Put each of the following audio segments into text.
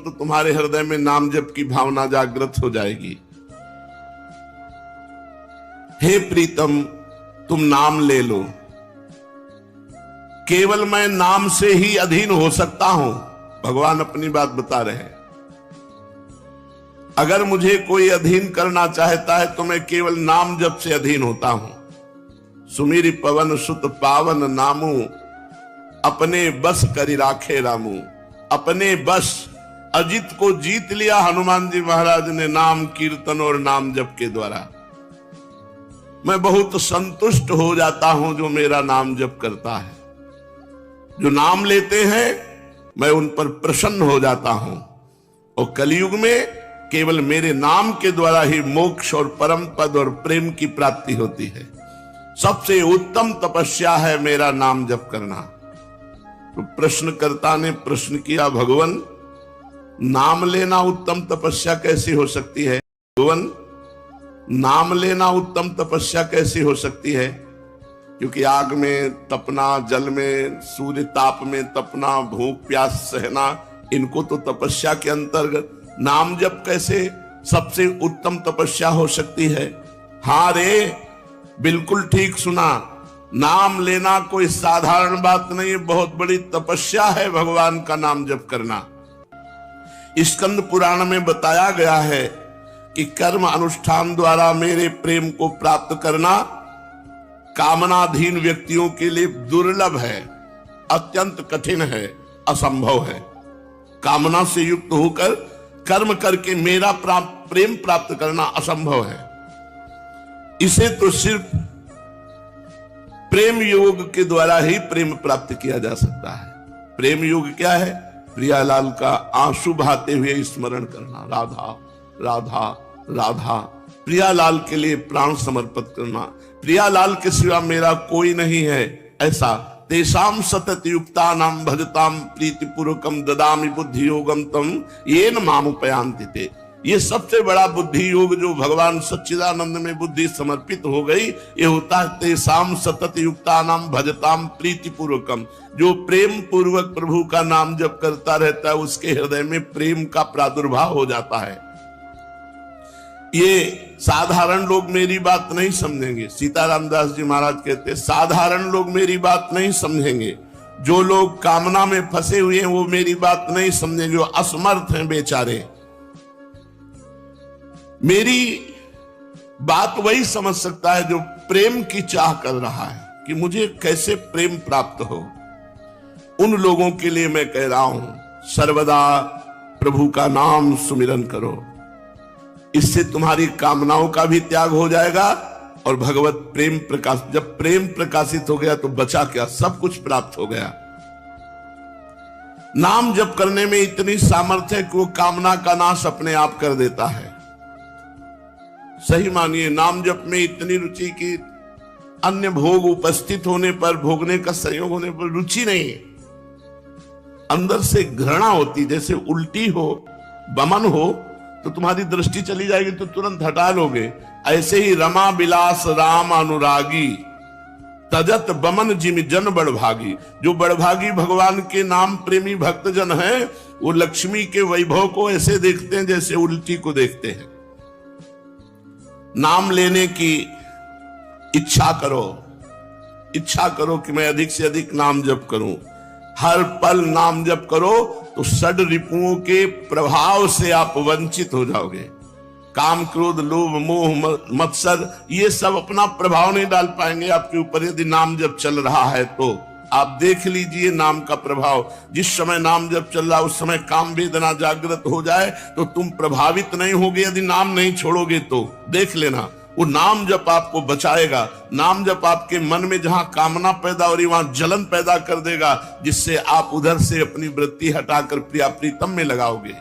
तो तुम्हारे हृदय में नाम जप की भावना जागृत हो जाएगी। हे प्रीतम, तुम नाम ले लो। केवल मैं नाम से ही अधीन हो सकता हूं। भगवान अपनी बात बता रहे हैं। अगर मुझे कोई अधीन करना चाहता है तो मैं केवल नाम जप से अधीन होता हूं। सुमिरि पवन सुत पावन नामू, अपने बस करि राखे रामू। अपने बस, अजित को जीत लिया हनुमान जी महाराज ने नाम कीर्तन और नाम जप के द्वारा। मैं बहुत संतुष्ट हो जाता हूं जो मेरा नाम जप करता है। जो नाम लेते हैं मैं उन पर प्रसन्न हो जाता हूं। और कलयुग में केवल मेरे नाम के द्वारा ही मोक्ष और परम पद और प्रेम की प्राप्ति होती है। सबसे उत्तम तपस्या है मेरा नाम जप करना। तो प्रश्नकर्ता ने प्रश्न किया, भगवान नाम लेना उत्तम तपस्या कैसी हो सकती है? भगवान नाम लेना उत्तम तपस्या कैसी हो सकती है? क्योंकि आग में तपना, जल में, सूर्य ताप में तपना, भूख प्यास सहना, इनको तो तपस्या के अंतर्गत, नाम जप कैसे सबसे उत्तम तपस्या हो सकती है? हां रे, बिल्कुल ठीक सुना। नाम लेना कोई साधारण बात नहीं है, बहुत बड़ी तपस्या है भगवान का नाम जप करना। स्कंद पुराण में बताया गया है कि कर्म अनुष्ठान द्वारा मेरे प्रेम को प्राप्त करना कामनाधीन व्यक्तियों के लिए दुर्लभ है, अत्यंत कठिन है, असंभव है। कामना से युक्त होकर कर्म करके मेरा प्रेम प्राप्त करना असंभव है। इसे तो सिर्फ प्रेम योग के द्वारा ही प्रेम प्राप्त किया जा सकता है। प्रेम योग क्या है? प्रियालाल का आंसू बहाते हुए स्मरण करना, राधा राधा राधा, प्रियालाल के लिए प्राण समर्पित करना। प्रियालाल के सिवा मेरा कोई नहीं है, ऐसा। तेषाम सतत युक्ता नाम भजताम प्रीतिपूर्वकम ददामि बुद्धि योगम तम येन मामुपयान्ति ते। ये सबसे बड़ा बुद्धि योग जो भगवान सच्चिदानंद में बुद्धि समर्पित हो गई, ये होता है तेषाम सतत युक्ता नाम भजताम प्रीतिपूर्वकम। जो प्रेम पूर्वक प्रभु का नाम जप करता रहता है उसके हृदय में प्रेम का प्रादुर्भाव हो जाता है। ये साधारण लोग मेरी बात नहीं समझेंगे। सीताराम दास जी महाराज कहते, साधारण लोग मेरी बात नहीं समझेंगे। जो लोग कामना में फंसे हुए हैं वो मेरी बात नहीं समझेंगे, जो असमर्थ हैं बेचारे। मेरी बात वही समझ सकता है जो प्रेम की चाह कर रहा है कि मुझे कैसे प्रेम प्राप्त हो। उन लोगों के लिए मैं कह रहा हूं, सर्वदा प्रभु का नाम सुमिरन करो। इससे तुम्हारी कामनाओं का भी त्याग हो जाएगा और भगवत प्रेम प्रकाश, जब प्रेम प्रकाशित हो गया तो बचा क्या? सब कुछ प्राप्त हो गया। नाम जप करने में इतनी सामर्थ्य है कि वो कामना का नाश अपने आप कर देता है। सही मानिए, नाम जप में इतनी रुचि कि अन्य भोग उपस्थित होने पर, भोगने का संयोग होने पर रुचि नहीं, अंदर से घृणा होती। जैसे उल्टी हो, बमन हो तो तुम्हारी दृष्टि चली जाएगी तो तुरंत हटा लोगे। ऐसे ही रमा विलास राम अनुरागी, तजत बमन जिमि जन बड़भागी। जो बड़भागी भगवान के नाम प्रेमी भक्त जन है वो लक्ष्मी के वैभव को ऐसे देखते हैं जैसे उल्टी को देखते हैं। नाम लेने की इच्छा करो, इच्छा करो कि मैं अधिक से अधिक नाम जप करूं। हर पल नाम जप करो तो षड रिपुओं के प्रभाव से आप वंचित हो जाओगे। काम, क्रोध, लोभ, मोह, मत्सर, ये सब अपना प्रभाव नहीं डाल पाएंगे आपके ऊपर यदि नाम जप चल रहा है तो। आप देख लीजिए नाम का प्रभाव। जिस समय नाम जप चल रहा है उस समय काम वेदना जागृत हो जाए तो तुम प्रभावित नहीं होगे यदि नाम नहीं छोड़ोगे तो। देख लेना, वो नाम जप आपको बचाएगा। नाम जप आपके मन में जहां कामना पैदा हो रही वहां जलन पैदा कर देगा, जिससे आप उधर से अपनी वृत्ति हटाकर प्रिया प्रीतम में लगाओगे।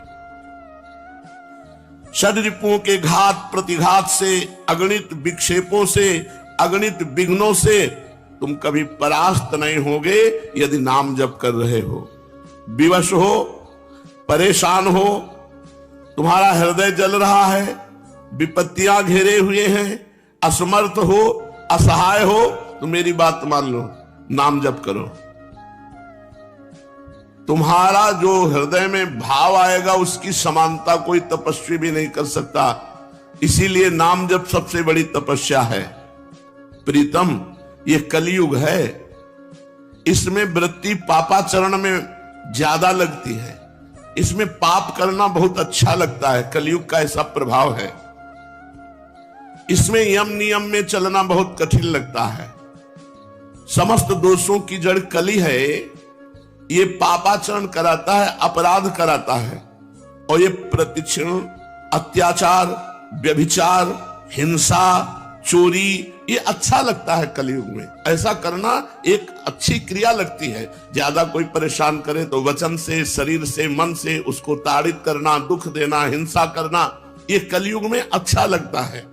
षड रिपुओं के घात प्रतिघात से, अगणित विक्षेपों से, अगणित विघ्नों से तुम कभी परास्त नहीं होगे यदि नाम जप कर रहे हो। विवश हो, परेशान हो, तुम्हारा हृदय जल रहा है, विपत्तियां घेरे हुए हैं, असमर्थ हो, असहाय हो, तो मेरी बात मान लो, नाम जप करो। तुम्हारा जो हृदय में भाव आएगा उसकी समानता कोई तपस्वी भी नहीं कर सकता। इसीलिए नाम जप सबसे बड़ी तपस्या है। प्रीतम, ये कलयुग है, इसमें वृत्ति पापाचरण में ज्यादा लगती है, इसमें पाप करना बहुत अच्छा लगता है। कलयुग का ऐसा प्रभाव है, इसमें यम नियम में चलना बहुत कठिन लगता है। समस्त दोषों की जड़ कली है, ये पापाचरण कराता है, अपराध कराता है, और ये प्रतिक्षण अत्याचार, व्यभिचार, हिंसा, चोरी, ये अच्छा लगता है। कलयुग में ऐसा करना एक अच्छी क्रिया लगती है। ज्यादा कोई परेशान करे तो वचन से, शरीर से, मन से उसको ताड़ित करना, दुख देना, हिंसा करना, ये कलयुग में अच्छा लगता है।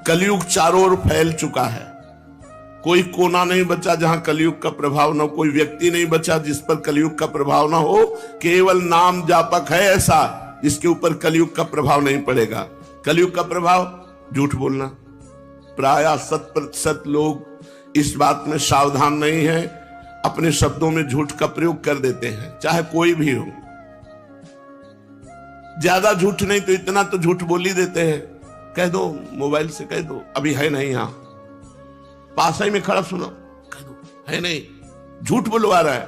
कलयुग चारों ओर फैल चुका है, कोई कोना नहीं बचा जहां कलयुग का प्रभाव न हो, कोई व्यक्ति नहीं बचा जिस पर कलयुग का प्रभाव ना हो। केवल नाम जापक है ऐसा जिसके ऊपर कलयुग का प्रभाव नहीं पड़ेगा। कलयुग का प्रभाव झूठ बोलना, प्राय 100% लोग इस बात में सावधान नहीं है, अपने शब्दों में झूठ का प्रयोग कर देते हैं, चाहे कोई भी हो। ज्यादा झूठ नहीं तो इतना तो झूठ बोल ही देते हैं। कह दो, मोबाइल से कह दो, अभी है नहीं, यहां पास ही में खड़ा, सुनो, कह दो है नहीं, झूठ बुलवा रहा है,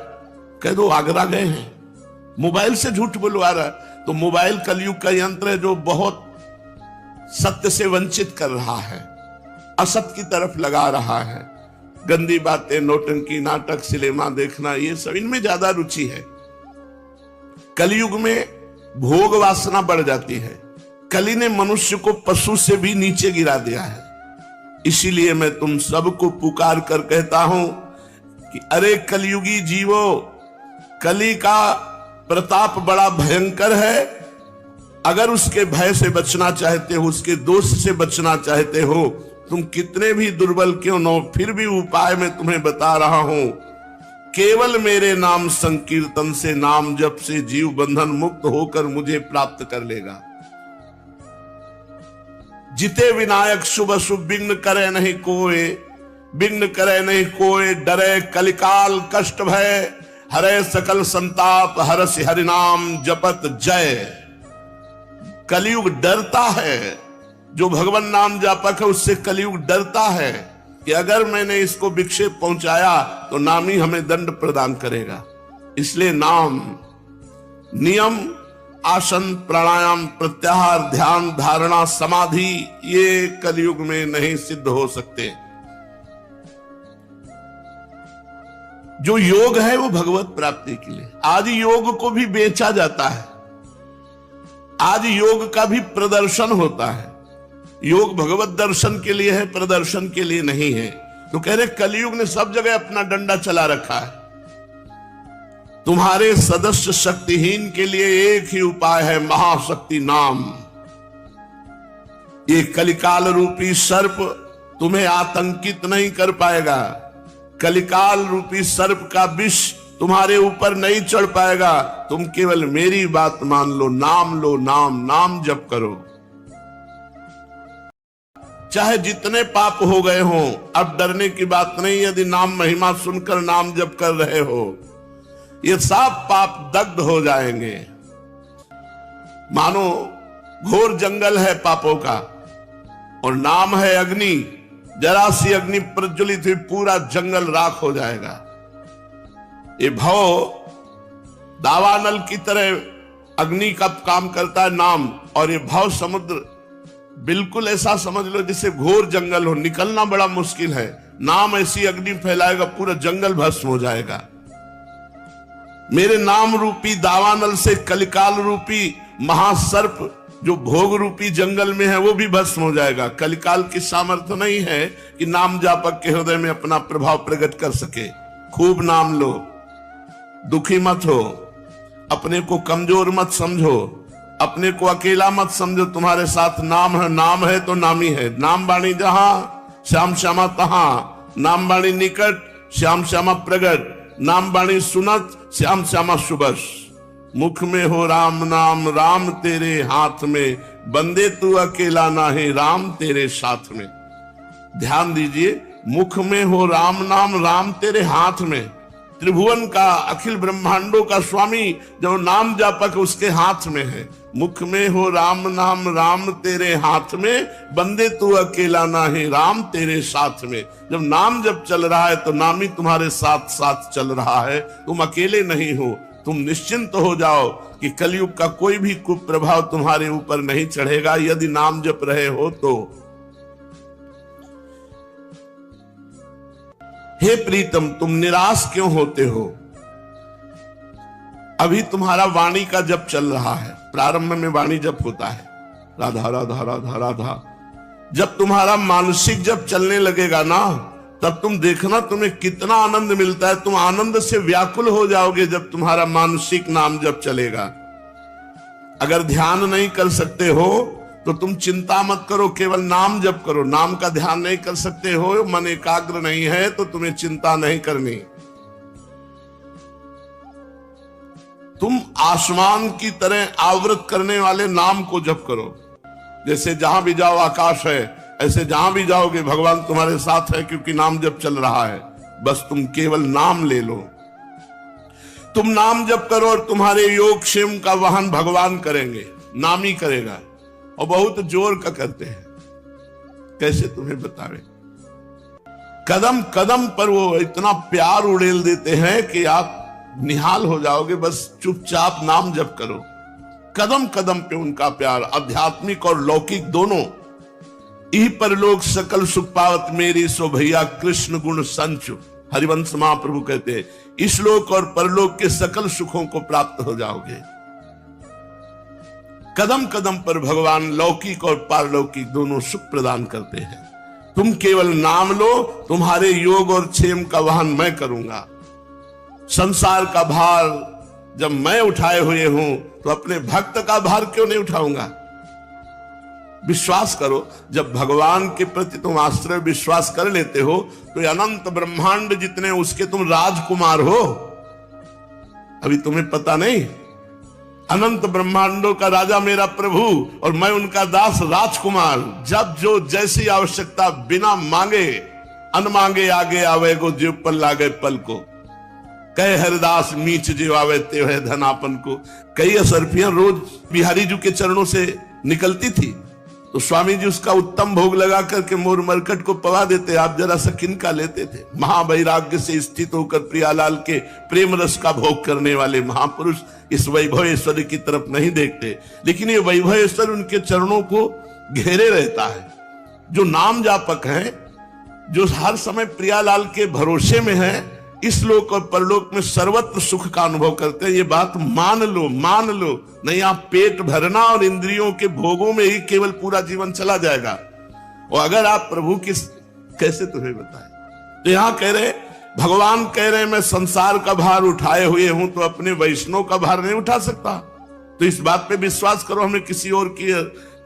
कह दो आगरा गए हैं, मोबाइल से झूठ बुलवा रहा है। तो मोबाइल कलयुग का यंत्र है जो बहुत सत्य से वंचित कर रहा है, असत्य की तरफ लगा रहा है। गंदी बातें, नौटंकी, नाटक, सिनेमा देखना, ये सब इनमें ज्यादा रुचि है। कलयुग में भोग वासना बढ़ जाती है। कली ने मनुष्य को पशु से भी नीचे गिरा दिया है। इसीलिए मैं तुम सबको पुकार कर कहता हूं कि अरे कलयुगी जीवो, कली का प्रताप बड़ा भयंकर है। अगर उसके भय से बचना चाहते हो, उसके दोष से बचना चाहते हो, तुम कितने भी दुर्बल क्यों न हो, फिर भी उपाय मैं तुम्हें बता रहा हूं। केवल मेरे नाम संकीर्तन से, नाम जप से जीव बंधन मुक्त होकर मुझे प्राप्त कर लेगा। जिते विनायक शुभ शुभ, विघ्न करे नहीं कोय, विघ्न करे नहीं कोय, डरे कलिकाल कष्ट भय, हरे सकल संताप, हरसि हरिनाम जपत जय। कलयुग डरता है, जो भगवान नाम जापक है उससे कलयुग डरता है कि अगर मैंने इसको विक्षेप पहुंचाया तो नाम ही हमें दंड प्रदान करेगा। इसलिए नाम, नियम, आसन, प्राणायाम, प्रत्याहार, ध्यान, धारणा, समाधि, ये कलयुग में नहीं सिद्ध हो सकते। जो योग है वो भगवत प्राप्ति के लिए। आज योग को भी बेचा जाता है, आज योग का भी प्रदर्शन होता है। योग भगवत दर्शन के लिए है, प्रदर्शन के लिए नहीं है। तो कह रहे कलयुग ने सब जगह अपना डंडा चला रखा है। तुम्हारे सदस्य शक्तिहीन के लिए एक ही उपाय है, महाशक्ति नाम। ये कलिकाल रूपी सर्प तुम्हें आतंकित नहीं कर पाएगा। कलिकाल रूपी सर्प का विष तुम्हारे ऊपर नहीं चढ़ पाएगा। तुम केवल मेरी बात मान लो, नाम लो, नाम नाम जप करो। चाहे जितने पाप हो गए हों, अब डरने की बात नहीं। यदि नाम महिमा सुनकर नाम जप कर रहे हो, ये सब पाप दग्ध हो जाएंगे। मानो घोर जंगल है पापों का और नाम है अग्नि। जरा सी अग्नि प्रज्वलित हुई, पूरा जंगल राख हो जाएगा। ये भव दावानल की तरह अग्नि का काम करता है नाम, और ये भव समुद्र बिल्कुल ऐसा समझ लो जैसे घोर जंगल हो, निकलना बड़ा मुश्किल है। नाम ऐसी अग्नि फैलाएगा, पूरा जंगल भस्म हो जाएगा। मेरे नाम रूपी दावानल से कलिकाल रूपी महासर्प जो भोग रूपी जंगल में है वो भी भस्म हो जाएगा। कलिकाल की सामर्थ्य नहीं है कि नाम जापक के हृदय में अपना प्रभाव प्रकट कर सके। खूब नाम लो, दुखी मत हो, अपने को कमजोर मत समझो, अपने को अकेला मत समझो। तुम्हारे साथ नाम है तो नामी है। नाम बाणी जहां, श्याम श्यामा तहां। नाम बाणी निकट, श्याम श्यामा प्रगट। नाम बाणी सुनत, श्याम श्यामा सुबस। मुख में हो राम नाम, राम तेरे हाथ में। बंदे तू अकेला ना है, राम तेरे साथ में। ध्यान दीजिए, मुख में हो राम नाम, राम तेरे हाथ में। त्रिभुवन का, अखिल ब्रह्मांडों का स्वामी जो नाम जापक उसके हाथ में है। मुख में हो राम नाम, राम तेरे हाथ में, बंदे तू अकेला ना है, राम तेरे साथ में। जब नाम जब चल रहा है तो नाम ही तुम्हारे साथ साथ चल रहा है, तुम अकेले नहीं हो। तुम निश्चिंत हो जाओ कि कलयुग का कोई भी कुप्रभाव तुम्हारे ऊपर नहीं चढ़ेगा यदि नाम जप रहे हो तो। हे प्रीतम, तुम निराश क्यों होते हो? अभी तुम्हारा वाणी का जप चल रहा है। प्रारंभ में वाणी जप होता है, राधा राधा राधा राधा। जब तुम्हारा मानसिक जप चलने लगेगा ना, तब तुम देखना तुम्हें कितना आनंद मिलता है। तुम आनंद से व्याकुल हो जाओगे जब तुम्हारा मानसिक नाम जप चलेगा। अगर ध्यान नहीं कर सकते हो तो तुम चिंता मत करो, केवल नाम जप करो। नाम का ध्यान नहीं कर सकते हो, मन एकाग्र नहीं है, तो तुम्हें चिंता नहीं करनी। तुम आसमान की तरह आवृत करने वाले नाम को जप करो। जैसे जहां भी जाओ आकाश है, ऐसे जहां भी जाओगे भगवान तुम्हारे साथ है, क्योंकि नाम जप चल रहा है। बस तुम केवल नाम ले लो। तुम नाम जप करो और तुम्हारे योग क्षेम का वहन भगवान करेंगे, नाम ही करेगा। और बहुत जोर का करते हैं, कैसे तुम्हें बतावे। कदम कदम पर वो इतना प्यार उड़ेल देते हैं कि आप निहाल हो जाओगे। बस चुपचाप नाम जप करो। कदम कदम पे उनका प्यार, आध्यात्मिक और लौकिक दोनों। इह परलोक सकल सुख पावत मेरी, सो भैया कृष्ण गुण संचु। हरिवंश महाप्रभु कहते हैं, इस लोक और परलोक के सकल सुखों को प्राप्त हो जाओगे। कदम कदम पर भगवान लौकिक और पारलौकिक दोनों सुख प्रदान करते हैं। तुम केवल नाम लो, तुम्हारे योग और क्षेम का वहन मैं करूंगा। संसार का भार जब मैं उठाए हुए हूं तो अपने भक्त का भार क्यों नहीं उठाऊंगा। विश्वास करो, जब भगवान के प्रति तुम आश्रय विश्वास कर लेते हो तो अनंत ब्रह्मांड जितने उसके तुम राजकुमार हो। अभी तुम्हें पता नहीं, अनंत ब्रह्मांडों का राजा मेरा प्रभु और मैं उनका दास राजकुमार। जब जो जैसी आवश्यकता बिना मांगे अन मांगे आगे आवे गो, जीव पर लागे पल को। कहे हरिदास मीच जीव आवे ते है धनापन को। कई असरफियां रोज बिहारी जी के चरणों से निकलती थी तो स्वामी जी उसका उत्तम भोग लगा करके मोर मरकट को पवा देते। आप जरा सा किनका लेते थे। महावैराग्य से स्थित होकर प्रियालाल के प्रेम रस का भोग करने वाले महापुरुष इस वैभवेश्वर की तरफ नहीं देखते, लेकिन ये वैभवेश्वर उनके चरणों को घेरे रहता है। जो नाम जापक हैं, जो हर समय प्रियालाल के भरोसे में है, इस लोक और परलोक में सर्वत्र सुख का अनुभव करते हैं। ये बात मान लो, मान लो। नहीं आप पेट भरना और इंद्रियों के भोगों में ही केवल पूरा जीवन चला जाएगा। और अगर आप प्रभु की, कैसे तुम्हें बताएं। तो यहां कह रहे, भगवान कह रहे मैं संसार का भार उठाए हुए हूं तो अपने वैष्णव का भार नहीं उठा सकता। तो इस बात पे विश्वास करो, हमें किसी और की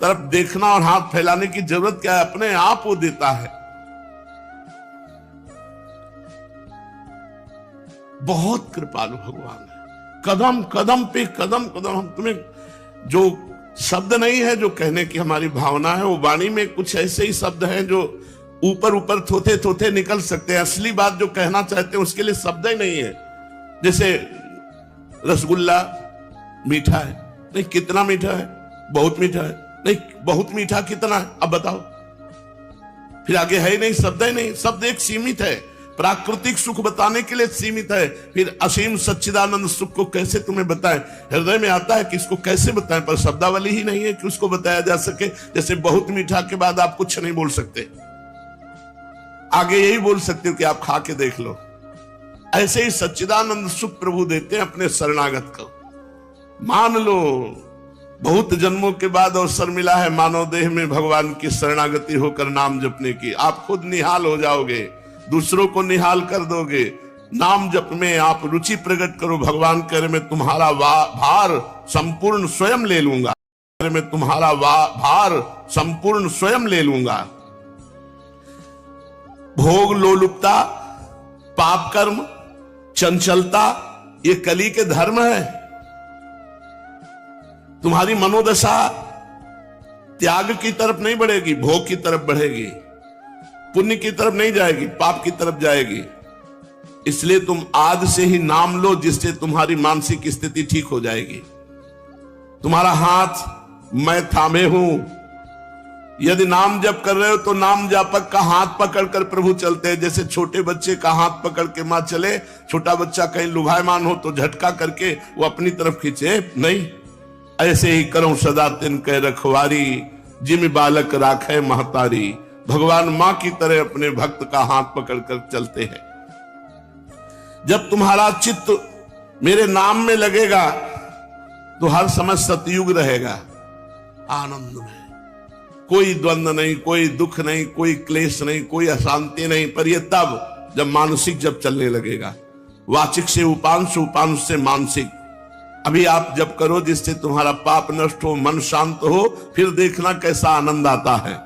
तरफ देखना और हाथ फैलाने की जरूरत क्या है। अपने आप वो देता है। बहुत कृपालु भगवान है। कदम कदम पे कदम कदम, हम तुम्हें जो शब्द नहीं है जो कहने की हमारी भावना है, वो वाणी में कुछ ऐसे ही शब्द हैं जो ऊपर ऊपर थोथे थोथे निकल सकते हैं। असली बात जो कहना चाहते हैं उसके लिए शब्द ही नहीं है। जैसे रसगुल्ला मीठा है, नहीं कितना मीठा है, बहुत मीठा है, नहीं बहुत मीठा कितना है, अब बताओ। फिर आगे है ही नहीं, शब्द ही नहीं। शब्द एक सीमित है, प्राकृतिक सुख बताने के लिए सीमित है। फिर असीम सच्चिदानंद सुख को कैसे तुम्हें बताएं। हृदय में आता है कि इसको कैसे बताएं, पर शब्दावली ही नहीं है कि उसको बताया जा सके। जैसे बहुत मीठा के बाद आप कुछ नहीं बोल सकते, आगे यही बोल सकते हो कि आप खा के देख लो। ऐसे ही सच्चिदानंद सुख प्रभु देते हैं अपने शरणागत को। मान लो बहुत जन्मों के बाद अवसर मिला है मानव देह में भगवान की शरणागति होकर नाम जपने की। आप खुद निहाल हो जाओगे, दूसरों को निहाल कर दोगे। नाम जप में आप रुचि प्रकट करो। भगवान कह रहे मैं तुम्हारा भार संपूर्ण स्वयं ले लूंगा, मैं तुम्हारा भार संपूर्ण स्वयं ले लूंगा। भोग लोलुपता, पाप कर्म, चंचलता, ये कली के धर्म है। तुम्हारी मनोदशा त्याग की तरफ नहीं बढ़ेगी, भोग की तरफ बढ़ेगी। पुण्य की तरफ नहीं जाएगी, पाप की तरफ जाएगी। इसलिए तुम आज से ही नाम लो, जिससे तुम्हारी मानसिक स्थिति ठीक हो जाएगी। तुम्हारा हाथ मैं थामे हूं। यदि नाम जप कर रहे हो तो नाम जापक का हाथ पकड़कर प्रभु चलते हैं। जैसे छोटे बच्चे का हाथ पकड़ के मां चले, छोटा बच्चा कहीं लुभायमान हो तो झटका करके वो अपनी तरफ खींचे नहीं। ऐसे ही करो सदा तिन कह रखवारी, जिम बालक राखे महतारी। भगवान मां की तरह अपने भक्त का हाथ पकड़कर चलते हैं। जब तुम्हारा चित्त मेरे नाम में लगेगा तो हर समय सतयुग रहेगा, आनंद में, कोई द्वंद्व नहीं, कोई दुख नहीं, कोई क्लेश नहीं, कोई अशांति नहीं। पर यह तब जब मानसिक जब चलने लगेगा, वाचिक से उपांश, उपांश से मानसिक। अभी आप जब करो जिससे तुम्हारा पाप नष्ट हो, मन शांत हो, फिर देखना कैसा आनंद आता है।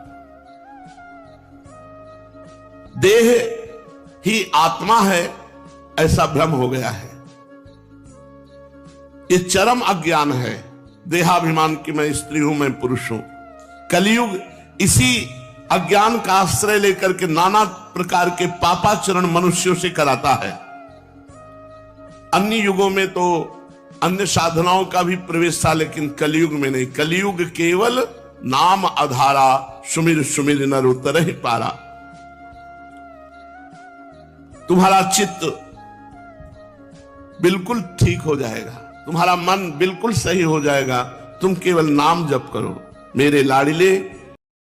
देह ही आत्मा है ऐसा भ्रम हो गया है। ये चरम अज्ञान है, देहाभिमान की मैं स्त्री हूं, मैं पुरुष हूं। कलयुग इसी अज्ञान का आश्रय लेकर के नाना प्रकार के पापाचरण मनुष्यों से कराता है। अन्य युगों में तो अन्य साधनाओं का भी प्रवेश था, लेकिन कलयुग में नहीं। कलयुग केवल नाम आधारा, सुमिर सुमिर नर उतरहि पारा। तुम्हारा चित्त बिल्कुल ठीक हो जाएगा, तुम्हारा मन बिल्कुल सही हो जाएगा। तुम केवल नाम जप करो। मेरे लाडिले